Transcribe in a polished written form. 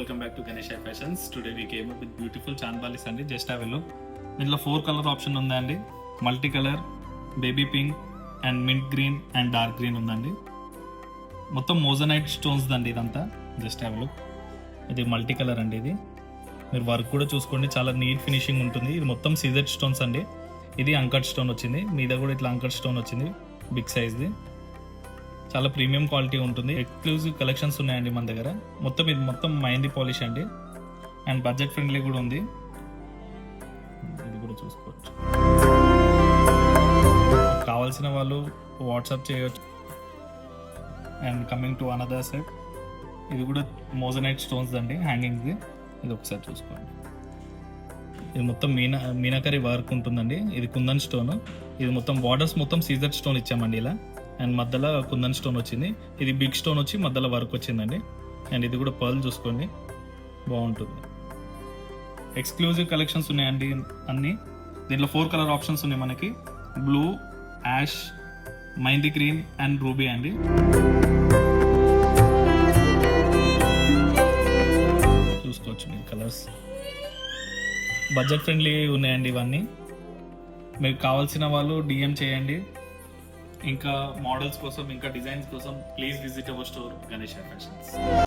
welcome back to Ganesh Fashions. Today we came up with beautiful chandbalis అండి. Just have a look. దీంట్లో 4 colour option ఉందండి. Multi colour, baby pink and mint green and dark green ఉందండి. మొత్తం moissanite stones దండి ఇదంతా. Just have a look. ఇది multi colour అండి. ఇది మీరు వర్క్ కూడా చూసుకోండి, చాలా నీట్ ఫినిషింగ్ ఉంటుంది. ఇది మొత్తం సీజెడ్ స్టోన్స్ అండి. ఇది అంకట్ స్టోన్ వచ్చింది, మీద కూడా ఇట్లా అంకట్ స్టోన్ వచ్చింది, బిగ్ సైజ్ది. చాలా ప్రీమియం క్వాలిటీ ఉంటుంది. ఎక్స్క్లూజివ్ కలెక్షన్స్ ఉన్నాయండి మన దగ్గర. ఇది మొత్తం మైందీ పాలిష్ అండి, అండ్ బడ్జెట్ ఫ్రెండ్లీ కూడా ఉంది. ఇది కూడా చూసుకోవచ్చు. కావాల్సిన వాళ్ళు వాట్సాప్ చేయవచ్చు. And coming to another set, ఇది కూడా మోజనైట్ స్టోన్స్ అండి, హ్యాంగింగ్ది. ఇది ఒకసారి చూసుకోండి. ఇది మొత్తం మీనాకరీ వర్క్ ఉంటుందండి. ఇది కుందన్ స్టోన్. ఇది మొత్తం బార్డర్స్ మొత్తం సీజర్ స్టోన్ ఇచ్చామండి ఇలా, అండ్ మధ్యలో కుందన్ స్టోన్ వచ్చింది. ఇది బిగ్ స్టోన్ వచ్చి మధ్యలో వర్క్ వచ్చిందండి. అండ్ ఇది కూడా పర్ల్ చూసుకోండి, బాగుంటుంది. ఎక్స్క్లూజివ్ కలెక్షన్స్ ఉన్నాయండి అన్ని. దీంట్లో 4 కలర్ ఆప్షన్స్ ఉన్నాయి మనకి. Blue, ash, mehndi green and ruby అండి. చూసుకోవచ్చు మీరు కలర్స్. బడ్జెట్ ఫ్రెండ్లీ ఉన్నాయండి ఇవన్నీ. మీకు కావాల్సిన వాళ్ళు DM చేయండి. ఇంకా మోడల్స్ కోసం, ఇంకా డిజైన్స్ కోసం please visit our store Ganesh fashions.